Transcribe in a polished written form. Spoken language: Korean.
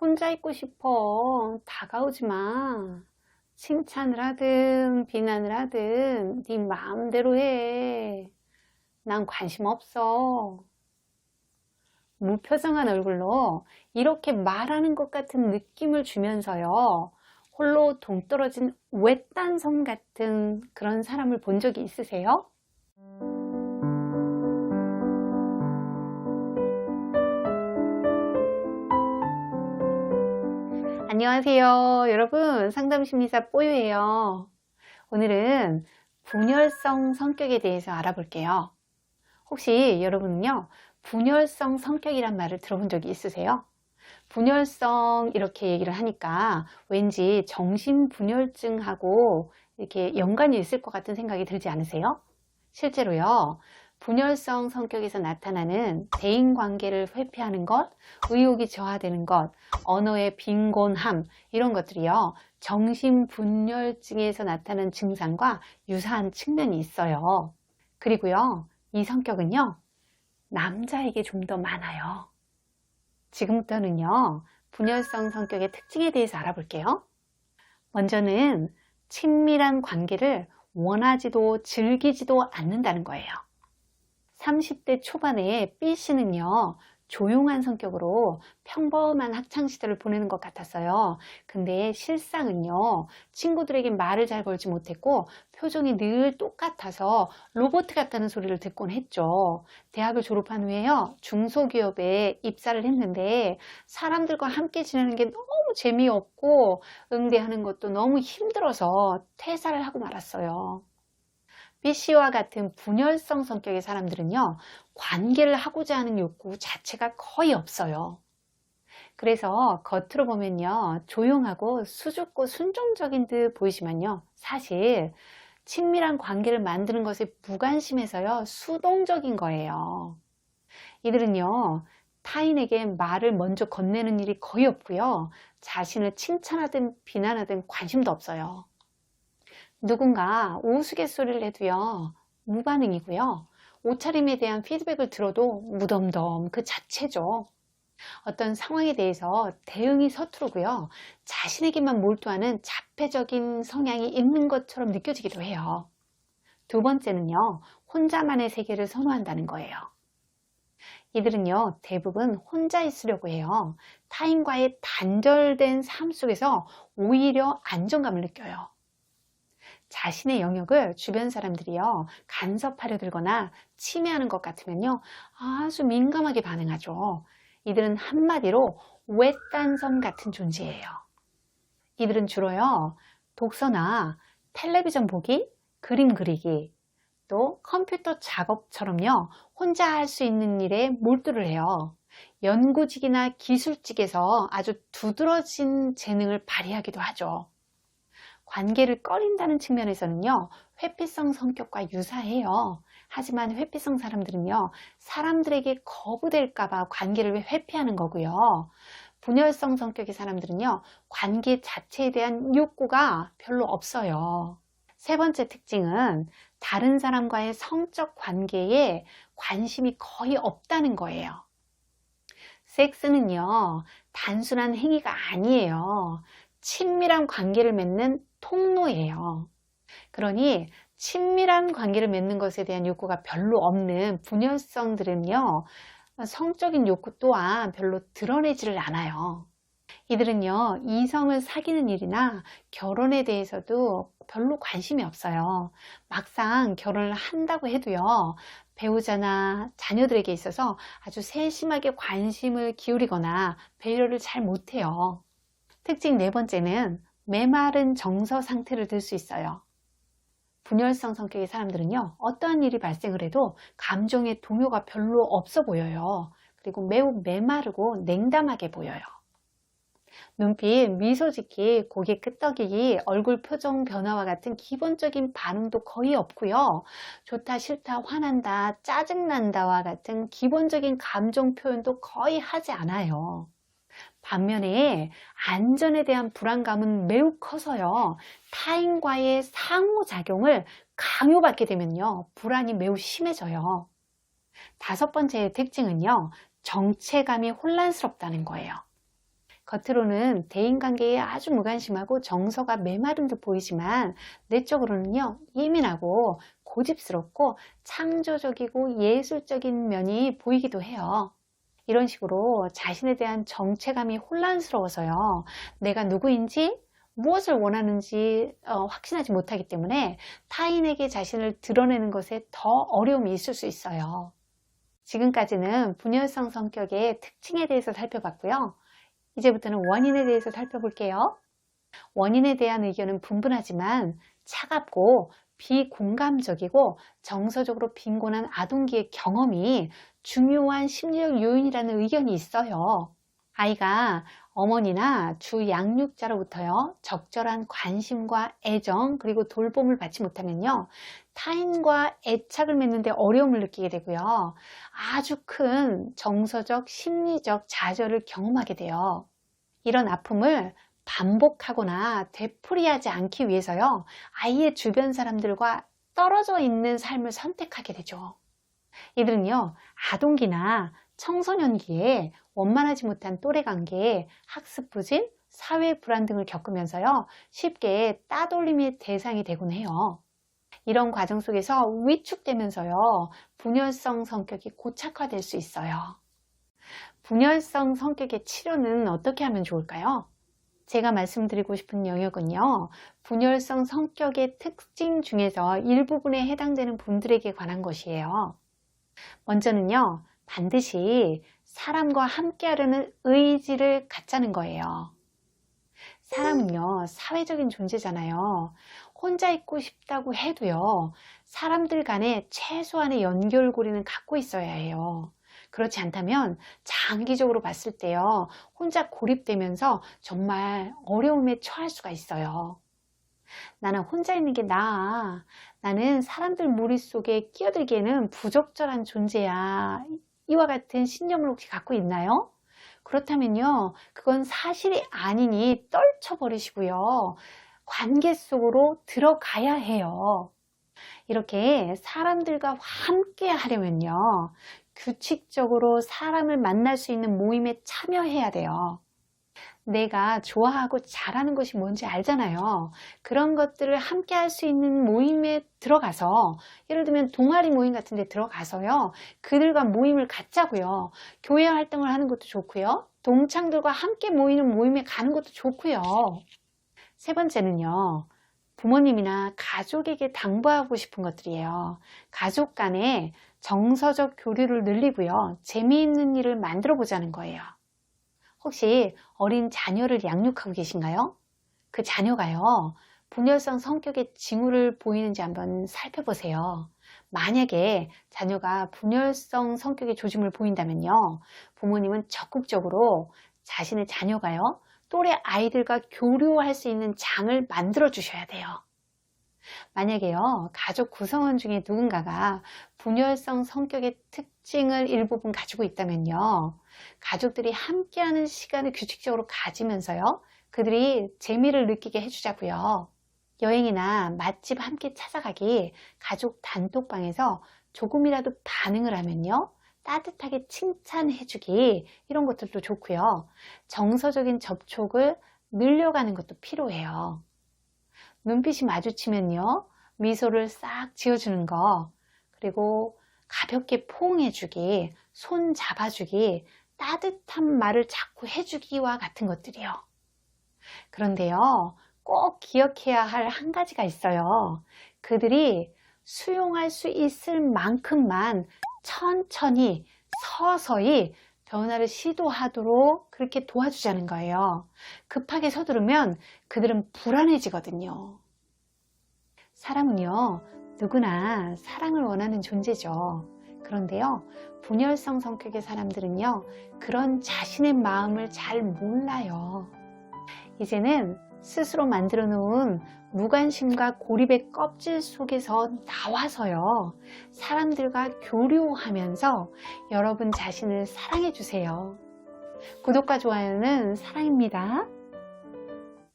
혼자 있고 싶어. 다가오지 마. 칭찬을 하든 비난을 하든 네 마음대로 해. 난 관심 없어. 무표정한 얼굴로 이렇게 말하는 것 같은 느낌을 주면서요. 홀로 동떨어진 외딴 섬 같은 그런 사람을 본 적이 있으세요? 안녕하세요. 여러분, 상담심리사 뽀유예요. 오늘은 분열성 성격에 대해서 알아볼게요. 혹시 여러분은요, 분열성 성격이란 말을 들어본 적이 있으세요? 분열성 이렇게 얘기를 하니까 왠지 정신분열증하고 이렇게 연관이 있을 것 같은 생각이 들지 않으세요? 실제로요, 분열성 성격에서 나타나는 대인관계를 회피하는 것, 의욕이 저하되는 것, 언어의 빈곤함 이런 것들이요, 정신분열증에서 나타나는 증상과 유사한 측면이 있어요. 그리고요, 이 성격은요, 남자에게 좀 더 많아요. 지금부터는요, 분열성 성격의 특징에 대해서 알아볼게요. 먼저는 친밀한 관계를 원하지도 즐기지도 않는다는 거예요. 30대 초반에 B씨는요, 조용한 성격으로 평범한 학창시절을 보내는 것 같았어요. 근데 실상은요, 친구들에게 말을 잘 걸지 못했고 표정이 늘 똑같아서 로봇 같다는 소리를 듣곤 했죠. 대학을 졸업한 후에요, 중소기업에 입사를 했는데 사람들과 함께 지내는 게 너무 재미없고 응대하는 것도 너무 힘들어서 퇴사를 하고 말았어요. B씨와 같은 분열성 성격의 사람들은요, 관계를 하고자 하는 욕구 자체가 거의 없어요. 그래서 겉으로 보면요, 조용하고 수줍고 순종적인 듯 보이지만요, 사실 친밀한 관계를 만드는 것에 무관심해서요, 수동적인 거예요. 이들은요, 타인에게 말을 먼저 건네는 일이 거의 없고요, 자신을 칭찬하든 비난하든 관심도 없어요. 누군가 우스갯소리를 해도요, 무반응이고요. 옷차림에 대한 피드백을 들어도 무덤덤 그 자체죠. 어떤 상황에 대해서 대응이 서투르고요. 자신에게만 몰두하는 자폐적인 성향이 있는 것처럼 느껴지기도 해요. 두 번째는요, 혼자만의 세계를 선호한다는 거예요. 이들은요, 대부분 혼자 있으려고 해요. 타인과의 단절된 삶 속에서 오히려 안정감을 느껴요. 자신의 영역을 주변 사람들이요, 간섭하려 들거나 침해하는 것 같으면요, 아주 민감하게 반응하죠. 이들은 한마디로 외딴 섬 같은 존재예요. 이들은 주로요, 독서나 텔레비전 보기, 그림 그리기, 또 컴퓨터 작업처럼요, 혼자 할 수 있는 일에 몰두를 해요. 연구직이나 기술직에서 아주 두드러진 재능을 발휘하기도 하죠. 관계를 꺼린다는 측면에서는요, 회피성 성격과 유사해요. 하지만 회피성 사람들은요, 사람들에게 거부될까봐 관계를 회피하는 거고요. 분열성 성격의 사람들은요, 관계 자체에 대한 욕구가 별로 없어요. 세 번째 특징은 다른 사람과의 성적 관계에 관심이 거의 없다는 거예요. 섹스는요, 단순한 행위가 아니에요. 친밀한 관계를 맺는 통로예요. 그러니 친밀한 관계를 맺는 것에 대한 욕구가 별로 없는 분열성들은요, 성적인 욕구 또한 별로 드러내지를 않아요. 이들은요, 이성을 사귀는 일이나 결혼에 대해서도 별로 관심이 없어요. 막상 결혼을 한다고 해도요, 배우자나 자녀들에게 있어서 아주 세심하게 관심을 기울이거나 배려를 잘 못해요. 특징 네 번째는 메마른 정서 상태를 들 수 있어요. 분열성 성격의 사람들은요, 어떠한 일이 발생을 해도 감정의 동요가 별로 없어 보여요. 그리고 매우 메마르고 냉담하게 보여요. 눈빛, 미소 짓기, 고개 끄덕이기, 얼굴 표정 변화와 같은 기본적인 반응도 거의 없고요. 좋다, 싫다, 화난다, 짜증난다와 같은 기본적인 감정 표현도 거의 하지 않아요. 반면에 안전에 대한 불안감은 매우 커서요, 타인과의 상호작용을 강요받게 되면요, 불안이 매우 심해져요. 다섯 번째 특징은요, 정체감이 혼란스럽다는 거예요. 겉으로는 대인관계에 아주 무관심하고 정서가 메마른 듯 보이지만 내적으로는요, 예민하고 고집스럽고 창조적이고 예술적인 면이 보이기도 해요. 이런 식으로 자신에 대한 정체감이 혼란스러워서요, 내가 누구인지 무엇을 원하는지 확신하지 못하기 때문에 타인에게 자신을 드러내는 것에 더 어려움이 있을 수 있어요. 지금까지는 분열성 성격의 특징에 대해서 살펴봤고요. 이제부터는 원인에 대해서 살펴볼게요. 원인에 대한 의견은 분분하지만 차갑고 비공감적이고 정서적으로 빈곤한 아동기의 경험이 중요한 심리적 요인이라는 의견이 있어요. 아이가 어머니나 주 양육자로부터요, 적절한 관심과 애정 그리고 돌봄을 받지 못하면요, 타인과 애착을 맺는데 어려움을 느끼게 되고요, 아주 큰 정서적 심리적 좌절을 경험하게 돼요. 이런 아픔을 반복하거나 되풀이하지 않기 위해서요, 아이의 주변 사람들과 떨어져 있는 삶을 선택하게 되죠. 이들은요, 아동기나 청소년기에 원만하지 못한 또래관계, 학습 부진, 사회 불안 등을 겪으면서요, 쉽게 따돌림의 대상이 되곤 해요. 이런 과정 속에서 위축되면서요, 분열성 성격이 고착화될 수 있어요. 분열성 성격의 치료는 어떻게 하면 좋을까요? 제가 말씀드리고 싶은 영역은요, 분열성 성격의 특징 중에서 일부분에 해당되는 분들에게 관한 것이에요. 먼저는요, 반드시 사람과 함께 하려는 의지를 갖자는 거예요. 사람은요, 사회적인 존재잖아요. 혼자 있고 싶다고 해도요, 사람들 간에 최소한의 연결고리는 갖고 있어야 해요. 그렇지 않다면 장기적으로 봤을 때요, 혼자 고립되면서 정말 어려움에 처할 수가 있어요. 나는 혼자 있는 게 나아. 나는 사람들 무리 속에 끼어들기에는 부적절한 존재야. 이와 같은 신념을 혹시 갖고 있나요? 그렇다면요, 그건 사실이 아니니 떨쳐버리시고요, 관계 속으로 들어가야 해요. 이렇게 사람들과 함께 하려면요, 규칙적으로 사람을 만날 수 있는 모임에 참여해야 돼요. 내가 좋아하고 잘하는 것이 뭔지 알잖아요. 그런 것들을 함께 할 수 있는 모임에 들어가서, 예를 들면 동아리 모임 같은 데 들어가서요, 그들과 모임을 갖자고요. 교회 활동을 하는 것도 좋고요, 동창들과 함께 모이는 모임에 가는 것도 좋고요. 세 번째는요, 부모님이나 가족에게 당부하고 싶은 것들이에요. 가족 간에 정서적 교류를 늘리고요, 재미있는 일을 만들어 보자는 거예요. 혹시 어린 자녀를 양육하고 계신가요? 그 자녀가요, 분열성 성격의 징후를 보이는지 한번 살펴보세요. 만약에 자녀가 분열성 성격의 조짐을 보인다면요, 부모님은 적극적으로 자신의 자녀가요, 또래 아이들과 교류할 수 있는 장을 만들어 주셔야 돼요. 만약에요, 가족 구성원 중에 누군가가 분열성 성격의 특징을 일부분 가지고 있다면요, 가족들이 함께하는 시간을 규칙적으로 가지면서요, 그들이 재미를 느끼게 해주자고요. 여행이나 맛집 함께 찾아가기, 가족 단톡방에서 조금이라도 반응을 하면요, 따뜻하게 칭찬해주기, 이런 것들도 좋고요. 정서적인 접촉을 늘려가는 것도 필요해요. 눈빛이 마주치면요, 미소를 싹 지어주는 거, 그리고 가볍게 포옹해주기, 손 잡아주기, 따뜻한 말을 자꾸 해주기와 같은 것들이요. 그런데요, 꼭 기억해야 할 한 가지가 있어요. 그들이 수용할 수 있을 만큼만 천천히 서서히 변화를 시도하도록 그렇게 도와주자는 거예요. 급하게 서두르면 그들은 불안해지거든요. 사람은요, 누구나 사랑을 원하는 존재죠. 그런데요, 분열성 성격의 사람들은요, 그런 자신의 마음을 잘 몰라요. 이제는 스스로 만들어 놓은 무관심과 고립의 껍질 속에서 나와서요, 사람들과 교류하면서 여러분 자신을 사랑해 주세요. 구독과 좋아요는 사랑입니다.